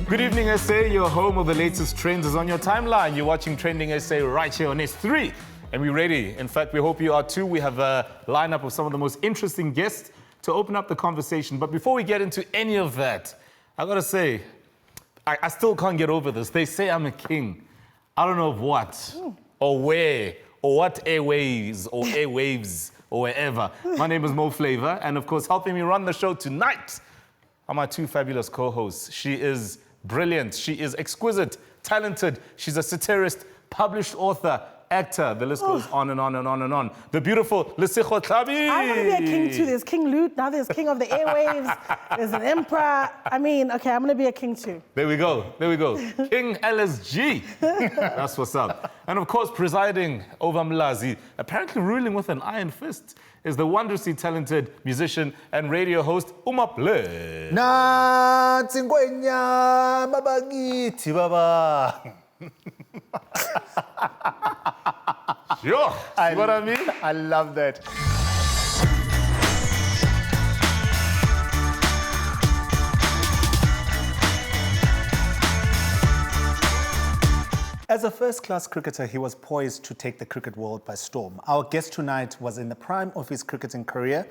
Good evening, SA. Your home of the latest trends is on your timeline. You're watching Trending SA right here on S3. And we're ready. In fact, we hope you are too. We have a lineup of some of the most interesting guests to open up the conversation. But before we get into any of that, I gotta say, I still can't get over this. They say I'm a king. I don't know of what, or where, or what airwaves, or wherever. My name is Mo Flavor, and of course, helping me run the show tonight are my two fabulous co-hosts. She is brilliant. She is exquisite, talented. She's a satirist, published author, actor. The list goes on and on and on and on. The beautiful Lesego Tlhabi. I want to be a king too. There's King Loot, now there's King of the Airwaves, there's an Emperor. I mean, okay, I'm going to be a king too. There we go. King LSG. That's what's up. And of course, presiding over Mlazi, apparently ruling with an iron fist, is the wondrously talented musician and radio host Umaple. Nadia Jaftha, baba ngithi baba. Sure. See what I mean? I love that. As a first-class cricketer, he was poised to take the cricket world by storm. Our guest tonight was in the prime of his cricketing career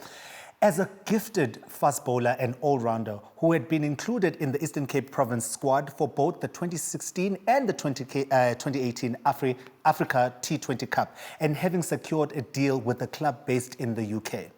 as a gifted fast bowler and all-rounder who had been included in the Eastern Cape Province squad for both the 2016 and the 2018 Africa T20 Cup, and having secured a deal with a club based in the UK.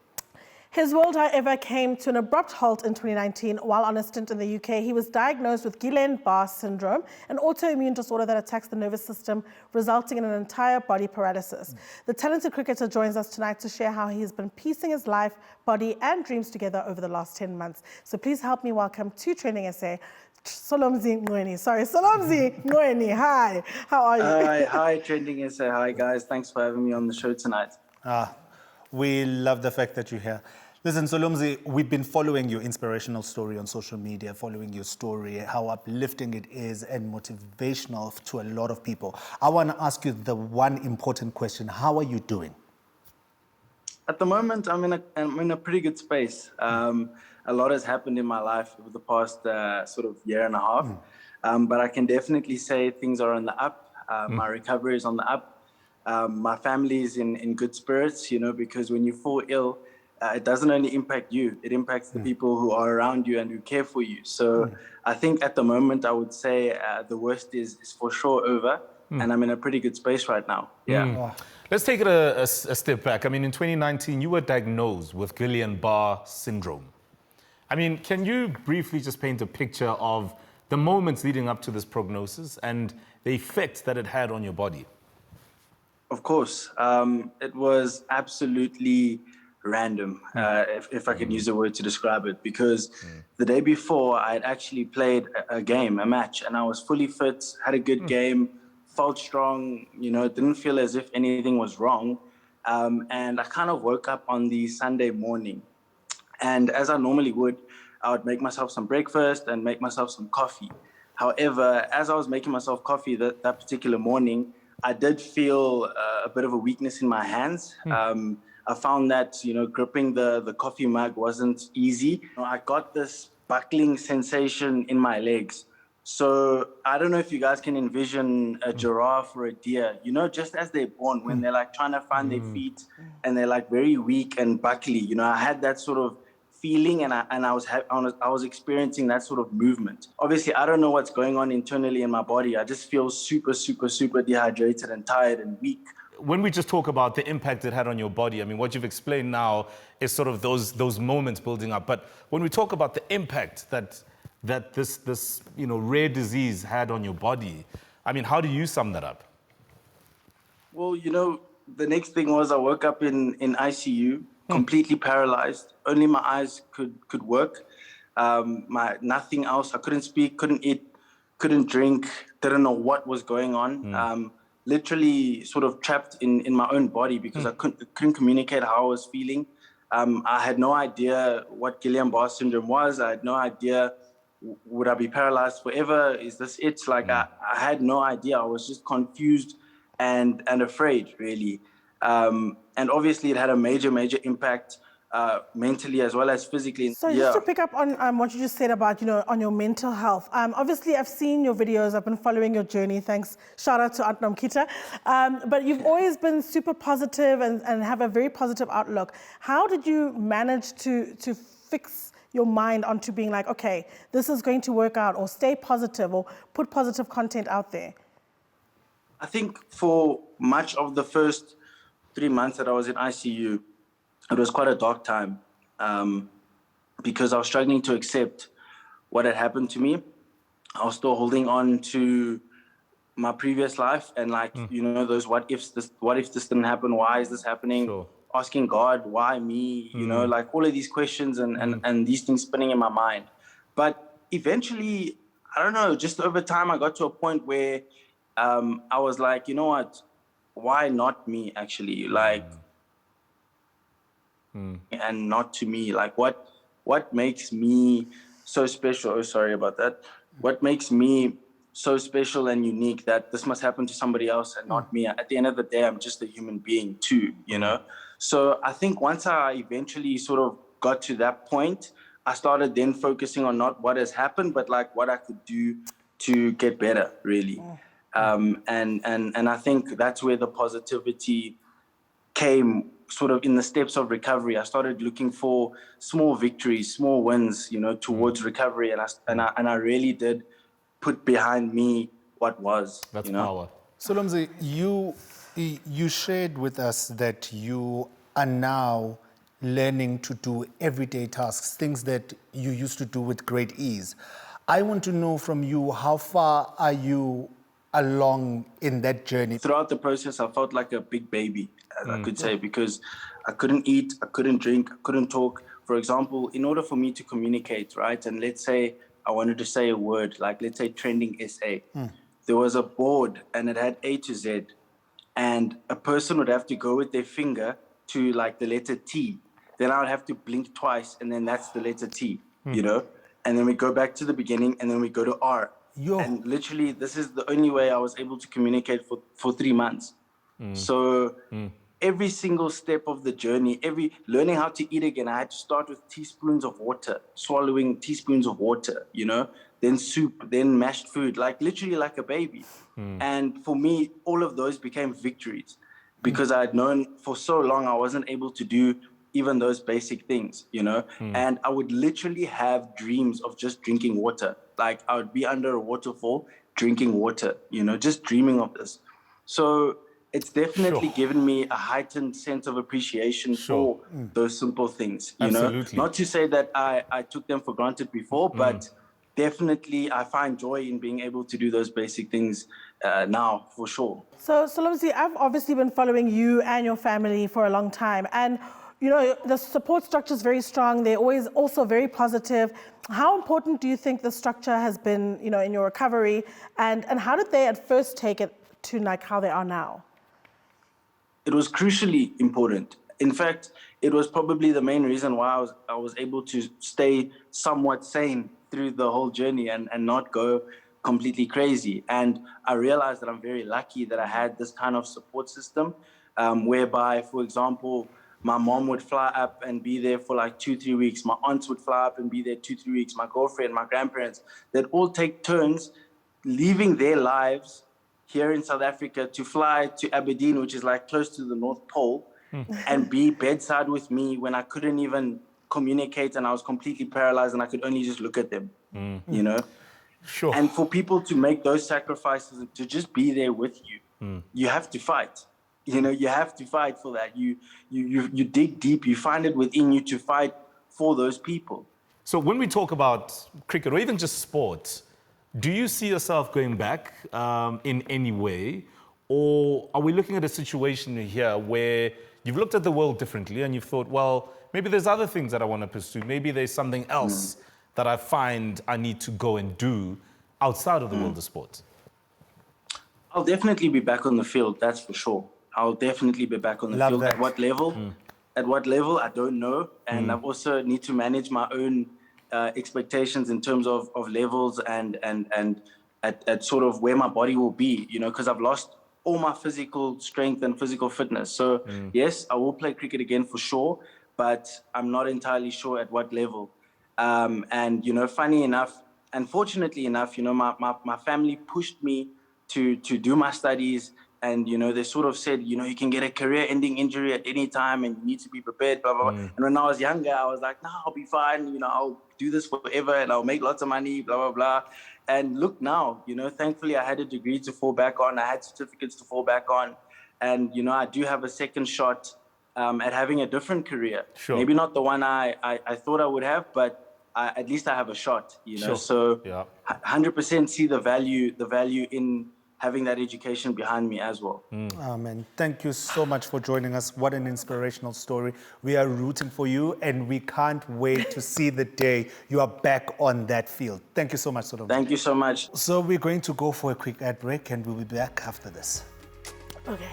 His world, however, came to an abrupt halt in 2019 while on a stint in the UK. He was diagnosed with Guillain-Barre Syndrome, an autoimmune disorder that attacks the nervous system, resulting in an entire body paralysis. The talented cricketer joins us tonight to share how he has been piecing his life, body and dreams together over the last 10 months. So please help me welcome to Trending SA, Solomzi Nqweni. Solomzi Nqweni. Hi, how are you? Hi, Trending SA. Hi, guys. Thanks for having me on the show tonight. We love the fact that you're here. Listen, Solomzi, we've been following your inspirational story on social media, following your story, how uplifting it is and motivational to a lot of people. I want to ask you the one important question. How are you doing? At the moment, I'm in a pretty good space. A lot has happened in my life over the past sort of year and a half. But I can definitely say things are on the up. My recovery is on the up. My family is in good spirits, because when you fall ill, it doesn't only impact you, it impacts the people who are around you and who care for you. So I think at the moment, I would say the worst is for sure over, and I'm in a pretty good space right now. Yeah. Let's take it a step back. I mean, in 2019, you were diagnosed with Guillain-Barre Syndrome. I mean, can you briefly just paint a picture of the moments leading up to this prognosis and the effect that it had on your body? Of course. It was absolutely random, if I can use a word to describe it, because the day before I had actually played a match, and I was fully fit, had a good game, felt strong, didn't feel as if anything was wrong. And I kind of woke up on the Sunday morning, and as I normally would, I would make myself some breakfast and make myself some coffee. However, as I was making myself coffee that particular morning, I did feel a bit of a weakness in my hands. I found that, gripping the coffee mug wasn't easy. I got this buckling sensation in my legs. So I don't know if you guys can envision a giraffe or a deer, just as they're born, when they're like trying to find their feet and they're like very weak and buckly. I had that sort of feeling, and I was experiencing that sort of movement. Obviously, I don't know what's going on internally in my body. I just feel super, super, super dehydrated and tired and weak. When we just talk about the impact it had on your body, I mean, what you've explained now is sort of those moments building up. But when we talk about the impact that this rare disease had on your body, I mean, how do you sum that up? Well, the next thing was I woke up in ICU, completely paralyzed. Only my eyes could work. Nothing else. I couldn't speak, couldn't eat, couldn't drink, didn't know what was going on. Literally sort of trapped in my own body because I couldn't communicate how I was feeling. I had no idea what Guillain-Barre Syndrome was. I had no idea, would I be paralyzed forever? Is this it? I had no idea. I was just confused and afraid, really. And obviously it had a major impact mentally as well as physically. So just to pick up on what you just said about, on your mental health. Obviously, I've seen your videos. I've been following your journey. Thanks. Shout out to Aunt Nomkita. But you've always been super positive and have a very positive outlook. How did you manage to fix your mind onto being like, okay, this is going to work out, or stay positive, or put positive content out there? I think for much of the first 3 months that I was in ICU, it was quite a dark time because I was struggling to accept what had happened to me. I was still holding on to my previous life and those what if this didn't happen? Why is this happening? Sure. Asking God, why me? All of these questions and these things spinning in my mind. But eventually, I don't know, just over time, I got to a point where I was like, you know what? Why not me, actually? And not to me. Like, what makes me so special? Oh, sorry about that. What makes me so special and unique that this must happen to somebody else and not me? At the end of the day, I'm just a human being too, you know? So I think once I eventually sort of got to that point, I started then focusing on not what has happened, but like what I could do to get better, really. And I think that's where the positivity came, sort of in the steps of recovery. I started looking for small victories, small wins, towards recovery, and I really did put behind me what was. That's power. Solomzi, you shared with us that you are now learning to do everyday tasks, things that you used to do with great ease. I want to know from you, how far are you along in that journey? Throughout the process, I felt like a big baby, as I could say, because I couldn't eat, I couldn't drink, I couldn't talk. For example, in order for me to communicate, right, and let's say I wanted to say a word, like let's say TrendingSA, there was a board and it had A to Z, and a person would have to go with their finger to like the letter T. Then I would have to blink twice, and then that's the letter T, and then we go back to the beginning, and then we go to R. And literally, this is the only way I was able to communicate for 3 months. So every single step of the journey, learning how to eat again, I had to start with teaspoons of water, swallowing teaspoons of water, then soup, then mashed food, like literally like a baby. And for me, all of those became victories because I had known for so long I wasn't able to do even those basic things, and I would literally have dreams of just drinking water. Like I would be under a waterfall drinking water, just dreaming of this. So it's definitely given me a heightened sense of appreciation for those simple things, Absolutely. Not to say that I took them for granted before, but definitely I find joy in being able to do those basic things now, for sure. So, Solomzi, I've obviously been following you and your family for a long time, and the support structure is very strong. They're always also very positive. How important do you think the structure has been, in your recovery? And how did they at first take it to like how they are now? It was crucially important. In fact, it was probably the main reason why I was able to stay somewhat sane through the whole journey and not go completely crazy. And I realized that I'm very lucky that I had this kind of support system whereby, for example, my mom would fly up and be there for like 2-3 weeks. My aunts would fly up and be there 2-3 weeks. My girlfriend, my grandparents, they'd all take turns leaving their lives here in South Africa to fly to Aberdeen, which is like close to the North Pole, and be bedside with me when I couldn't even communicate and I was completely paralyzed and I could only just look at them, Sure. And for people to make those sacrifices and to just be there with you, you have to fight. You have to fight for that. You dig deep. You find it within you to fight for those people. So when we talk about cricket or even just sports, do you see yourself going back in any way? Or are we looking at a situation here where you've looked at the world differently and you've thought, well, maybe there's other things that I want to pursue. Maybe there's something else that I find I need to go and do outside of the world of sports? I'll definitely be back on the field, that's for sure. I'll definitely be back on the field. that. At what level? At what level, I don't know. And I also need to manage my own expectations in terms of levels and at sort of where my body will be, because I've lost all my physical strength and physical fitness. So yes, I will play cricket again for sure, but I'm not entirely sure at what level. And, you know, funny enough, unfortunately enough, you know, my family pushed me to do my studies. And, you know, they sort of said, you know, you can get a career-ending injury at any time and you need to be prepared, blah, blah, blah. And when I was younger, I was like, no, I'll be fine. You know, I'll do this forever and I'll make lots of money, blah, blah, blah. And look now, you know, thankfully I had a degree to fall back on. I had certificates to fall back on. And, you know, I do have a second shot at having a different career. Sure. Maybe not the one I thought I would have, but at least I have a shot, you know. Sure. So Yeah. 100% see the value in having that education behind me as well. Man, thank you so much for joining us. What an inspirational story. We are rooting for you, and we can't wait to see the day you are back on that field. Thank you so much, Solomzi. Thank you so much. So we're going to go for a quick ad break, and we'll be back after this. Okay.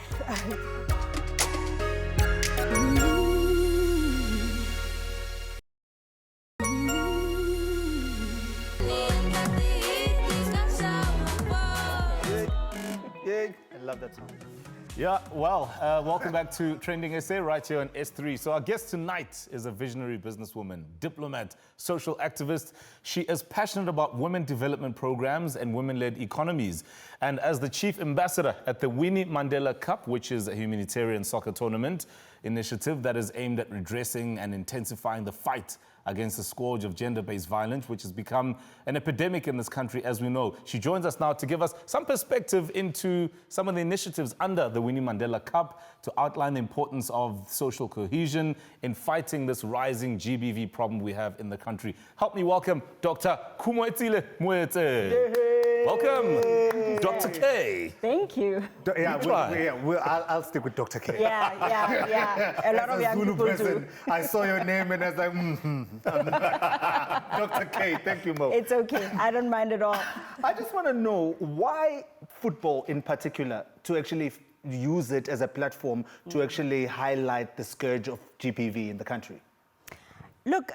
I love that song. Yeah, well, welcome back to Trending SA right here on S3. So our guest tonight is a visionary businesswoman, diplomat, social activist. She is passionate about women development programs and women-led economies. And as the chief ambassador at the Winnie Mandela Cup, which is a humanitarian soccer tournament initiative that is aimed at redressing and intensifying the fight against the scourge of gender-based violence, which has become an epidemic in this country, as we know. She joins us now to give us some perspective into some of the initiatives under the Winnie Mandela Cup to outline the importance of social cohesion in fighting this rising GBV problem we have in the country. Help me welcome Dr. Khumoetsile Moetse. Welcome, Dr. K. Thank you. I'll stick with Dr. K. Yeah. A lot of young Zulu people person, do. I saw your name and I was like, Dr. K, thank you, Mo. It's okay. I don't mind at all. I just want to know why football in particular, to actually use it as a platform to actually highlight the scourge of GBV in the country. Look,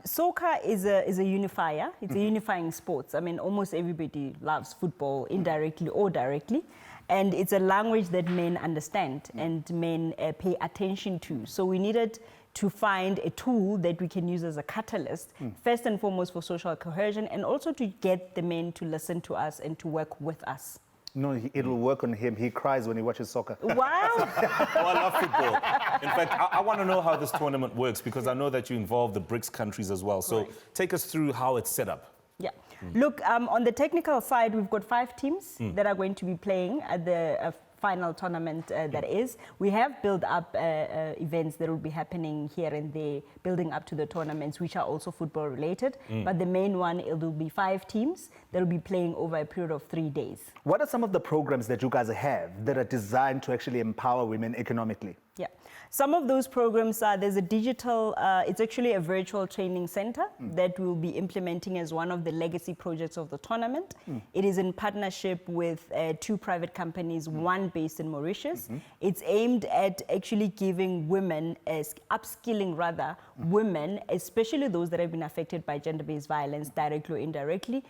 soccer is a unifier. It's a unifying sport. I mean, almost everybody loves football, indirectly or directly. And it's a language that men understand and men pay attention to. So we needed to find a tool that we can use as a catalyst, first and foremost for social cohesion, and also to get the men to listen to us and to work with us. No, it'll work on him. He cries when he watches soccer. Wow. Oh, I love football. In fact, I want to know how this tournament works because I know that you involve the BRICS countries as well. So take us through how it's set up. Yeah. Look, on the technical side, we've got 5 teams that are going to be playing at the final tournament that is. We have built up events that will be happening here and there, building up to the tournaments, which are also football related. But the main one, it will be 5 teams that will be playing over a period of 3 days. What are some of the programs that you guys have that are designed to actually empower women economically? Yeah. Some of those programs are, there's a digital, it's actually a virtual training center that we'll be implementing as one of the legacy projects of the tournament. It is in partnership with 2 private companies, one based in Mauritius. It's aimed at actually giving women, upskilling rather, women, especially those that have been affected by gender-based violence, directly or indirectly,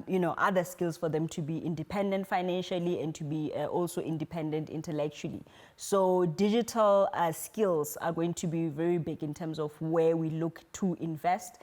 you know, other skills for them to be independent financially and to be also independent intellectually. So digital skills are going to be very big in terms of where we look to invest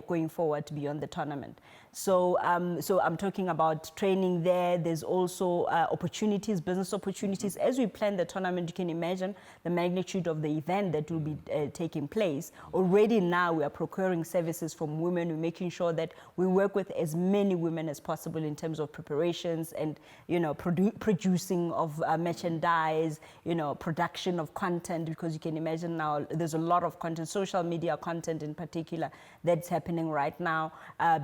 going forward beyond the tournament. So, so I'm talking about training there. There's also opportunities, business opportunities. As we plan the tournament, you can imagine the magnitude of the event that will be taking place. Already now we are procuring services from women. We're making sure that we work with as many women as possible in terms of preparations and, you know, producing of merchandise, you know, production of content, because you can imagine now there's a lot of content, social media content in particular, that's happening right now,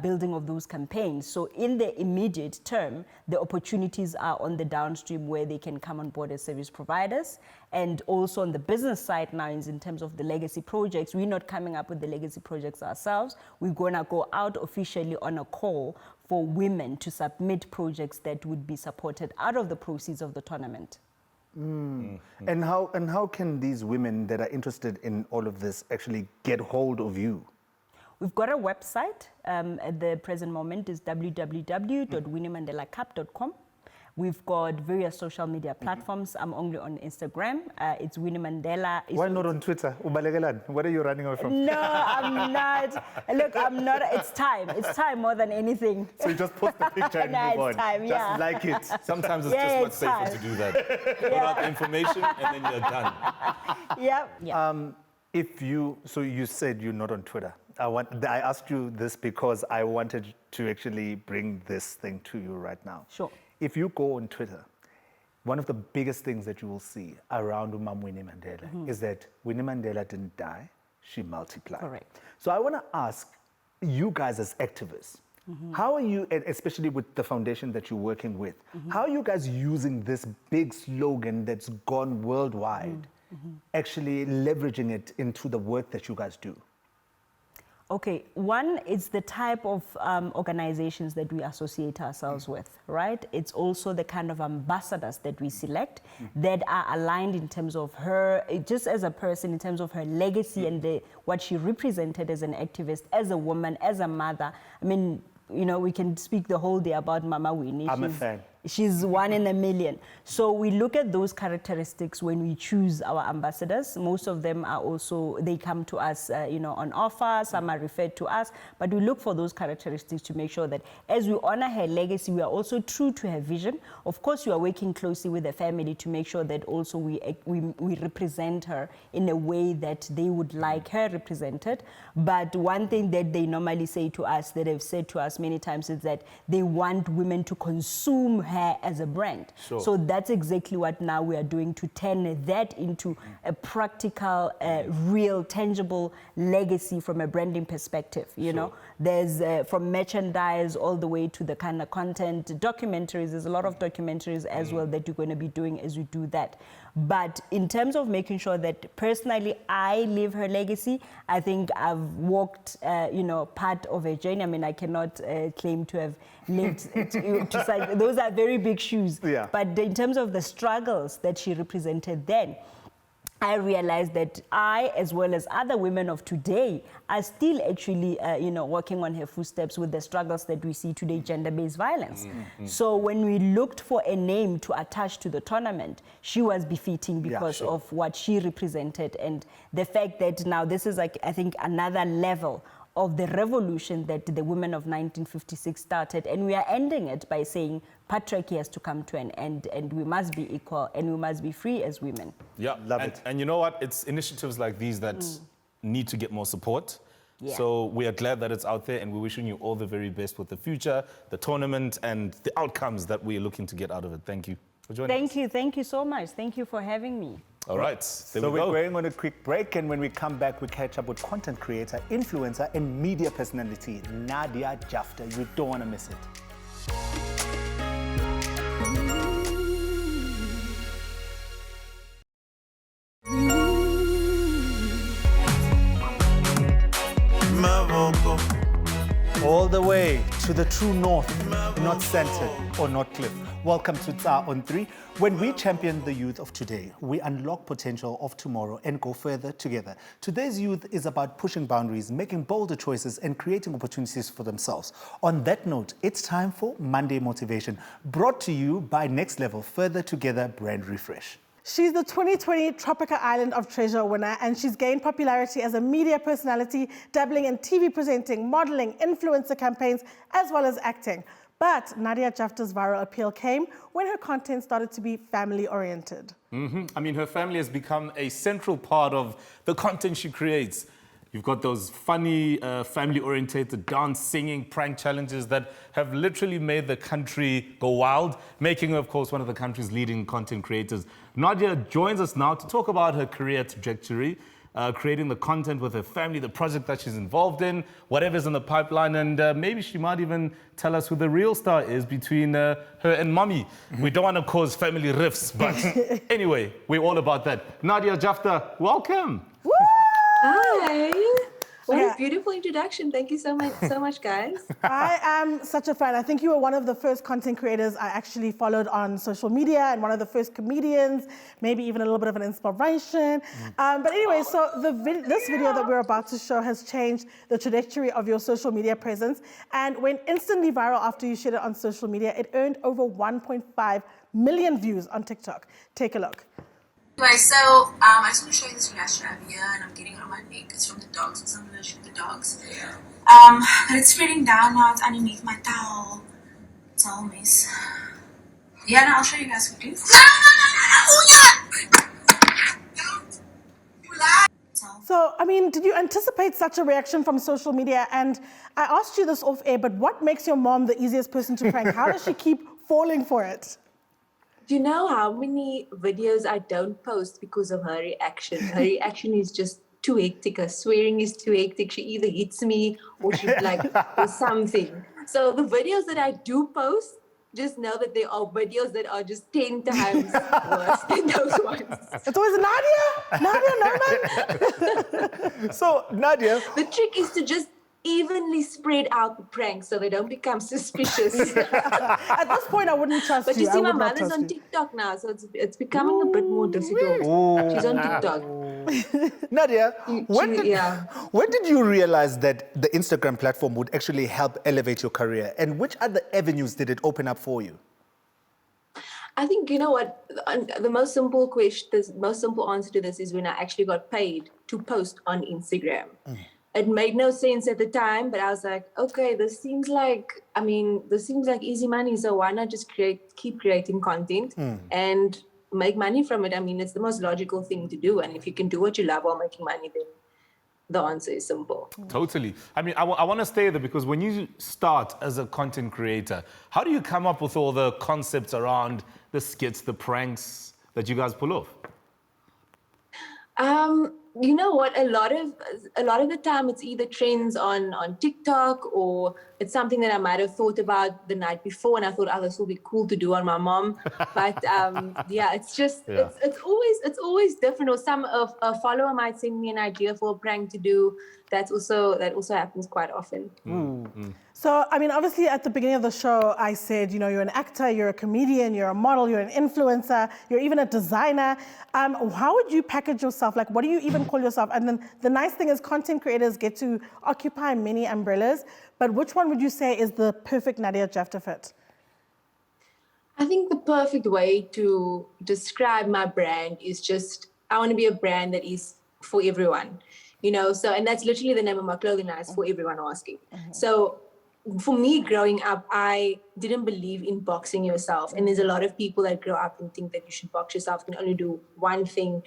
building of those campaigns. So in the immediate term, the opportunities are on the downstream where they can come on board as service providers. And also on the business side now, in terms of the legacy projects, we're not coming up with the legacy projects ourselves. We're going to go out officially on a call for women to submit projects that would be supported out of the proceeds of the tournament. And how can these women that are interested in all of this actually get hold of you? We've got a website at the present moment is www.winnieMandelaCup.com. We've got various social media platforms. I'm only on Instagram. It's Winnie Mandela. Why not on Twitter? Ubalekelan, what are you running away from? No, I'm not. Look, I'm not. It's time. It's time more than anything. So you just post the picture and No, move on. it's time, Just yeah. like it. Sometimes it's Yeah, just much it's safer to do that. Put out the information and then you're done. Yeah. So you said you're not on Twitter. I asked you this because I wanted to actually bring this thing to you right now. Sure. If you go on Twitter, one of the biggest things that you will see around Winnie Mandela is that Winnie Mandela didn't die, she multiplied. Correct. So I want to ask you guys as activists, how are you, and especially with the foundation that you're working with, how are you guys using this big slogan that's gone worldwide, actually leveraging it into the work that you guys do? Okay, one, it's the type of organizations that we associate ourselves with, right? It's also the kind of ambassadors that we select that are aligned in terms of her, just as a person, in terms of her legacy and what she represented as an activist, as a woman, as a mother. I mean, you know, we can speak the whole day about Mama Winnie. I'm a fan. She's one in a million. So we look at those characteristics when we choose our ambassadors. Most of them are also, they come to us, on offer. Some are referred to us. But we look for those characteristics to make sure that as we honor her legacy, we are also true to her vision. Of course, we are working closely with the family to make sure that also we represent her in a way that they would like her represented. But one thing that they normally say to us, that they've said to us many times, is that they want women to consume her as a brand. Sure. So that's exactly what now we are doing to turn that into a practical, real, tangible legacy from a branding perspective. You know, there's from merchandise all the way to the kind of content, documentaries. There's a lot of documentaries as well that you're going to be doing as we do that. But in terms of making sure that personally I live her legacy, I think I've walked, part of a journey. I mean, I cannot claim to have lived to such, those are very big shoes. Yeah. But in terms of the struggles that she represented then, I realized that I, as well as other women of today, are still actually, working on her footsteps with the struggles that we see today, gender-based violence. So when we looked for a name to attach to the tournament, she was befitting because of what she represented and the fact that now this is, like, I think, another level of the revolution that the women of 1956 started, and we are ending it by saying patriarchy has to come to an end, and we must be equal, and we must be free as women. Yeah, Love it. And you know what? It's initiatives like these that need to get more support. Yeah. So we are glad that it's out there, and we're wishing you all the very best with the future, the tournament, and the outcomes that we're looking to get out of it. Thank you for joining us. Thank you so much. Thank you for having me. All right, there So we we're go. going on a quick break, and when we come back, we catch up with content creator, influencer, and media personality, Nadia Jafta. You don't want to miss it. All the way to the true north, not centered or not cliff. Welcome to TSA on 3. When we champion the youth of today, we unlock potential of tomorrow and go further together. Today's youth is about pushing boundaries, making bolder choices, and creating opportunities for themselves. On that note, it's time for Monday Motivation, brought to you by Next Level Further Together Brand Refresh. She's the 2020 Tropica Island of Treasure winner, and she's gained popularity as a media personality, dabbling in TV presenting, modeling, influencer campaigns, as well as acting. But Nadia Jafta's viral appeal came when her content started to be family-oriented. I mean, her family has become a central part of the content she creates. You've got those funny, family-orientated dance, singing, prank challenges that have literally made the country go wild, making her, of course, one of the country's leading content creators. Nadia joins us now to talk about her career trajectory, creating the content with her family, the project that she's involved in, whatever's in the pipeline, and maybe she might even tell us who the real star is between her and mommy. We don't want to cause family rifts, but anyway, we're all about that. Nadia Jafta, welcome. Woo! Hi. What Yeah. a beautiful introduction. Thank you so much, guys. I am such a fan. I think you were one of the first content creators I actually followed on social media and one of the first comedians, maybe even a little bit of an inspiration. But anyway, so this video that we're about to show has changed the trajectory of your social media presence and went instantly viral after you shared it on social media. It earned over 1.5 million views on TikTok. Take a look. Anyway, so I just want to show you this rash I have here, and I'm getting it on my neck. It's from the dogs, because I'm allergic to the dogs. But it's spreading down now. It's underneath my towel. It's a whole mess. Yeah, no, I'll show you guys quickly. So, I mean, did you anticipate such a reaction from social media? And I asked you this off air, but what makes your mom the easiest person to prank? How does she keep falling for it? Do you know how many videos I don't post because of her reaction? Her reaction is just too hectic. Her swearing is too hectic. She either hits me or she or something. So the videos that I do post, just know that there are videos that are just 10 times worse than those ones. It's always Nadia, no. So, Nadia, The trick is to just evenly spread out the pranks so they don't become suspicious. At this point, I wouldn't trust But you. you I see, my would not mother's trust on you. TikTok now, so it's becoming a bit more difficult. She's on TikTok. Nadia, Yeah. when did you realize that the Instagram platform would actually help elevate your career? And which other avenues did it open up for you? I think, you know what, the most simple question, the most simple answer to this is when I actually got paid to post on Instagram. It made no sense at the time, but I was like, okay, this seems like easy money. So why not just keep creating content and make money from it? I mean, it's the most logical thing to do. And if you can do what you love while making money, then the answer is simple. Totally. I mean, I want to stay there because when you start as a content creator, how do you come up with all the concepts around the skits, the pranks that you guys pull off? You know what? A lot of the time, it's either trends on TikTok or it's something that I might have thought about the night before, and I thought, oh, this will be cool to do on my mom. But yeah, it's just it's always different. Or a follower might send me an idea for a prank to do. That also happens quite often. So, I mean, obviously at the beginning of the show, I said, you know, you're an actor, you're a comedian, you're a model, you're an influencer, you're even a designer. How would you package yourself? Like, what do you even call yourself? And then the nice thing is content creators get to occupy many umbrellas, but which one would you say is the perfect Nadia Jafta fit? I think the perfect way to describe my brand is just, I want to be a brand that is for everyone, you know? So, and that's literally the name of my clothing line, is for everyone asking. So, for me, growing up, I didn't believe in boxing yourself. And there's a lot of people that grow up and think that you should box yourself. You can only do one thing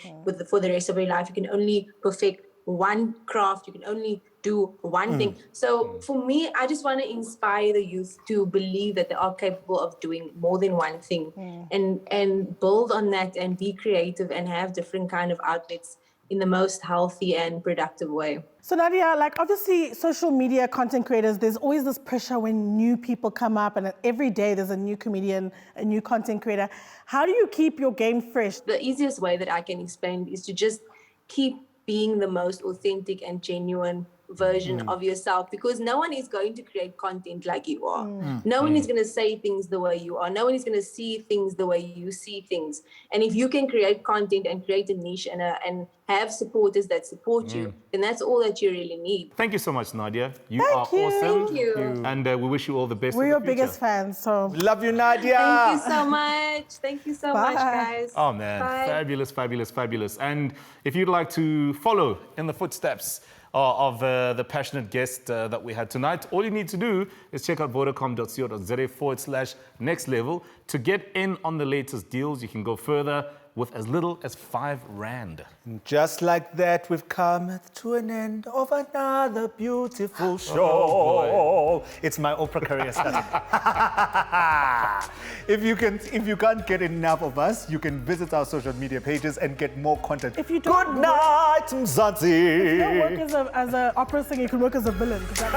for the rest of your life. You can only perfect one craft. You can only do one thing. So for me, I just want to inspire the youth to believe that they are capable of doing more than one thing and build on that and be creative and have different kind of outlets in the most healthy and productive way. So Nadia, like obviously social media content creators, there's always this pressure when new people come up and every day there's a new comedian, a new content creator. How do you keep your game fresh? The easiest way that I can explain is to just keep being the most authentic and genuine version of yourself, because no one is going to create content like you are. No one is going to say things the way you are. No one is going to see things the way you see things. And if you can create content and create a niche and have supporters that support you, then that's all that you really need. Thank you so much, Nadia. You Thank are you. awesome. Thank you. And we wish you all the best. We're in your the future. biggest fans, so. Love you, Nadia. Thank you so much. Thank you so much, Bye. guys. Oh man, Bye. fabulous, fabulous, fabulous. And if you'd like to follow in the footsteps of the passionate guest that we had tonight, all you need to do is check out vodacom.co.za/next level to get in on the latest deals. You can go further with as little as 5 Rand. Just like that, we've come to an end of another beautiful show. It's my Oprah career starting. If you can't get enough of us, you can visit our social media pages and get more content. If you don't Good night, Mzansi. If you don't work as an opera singer, you can work as a villain. 'cause that's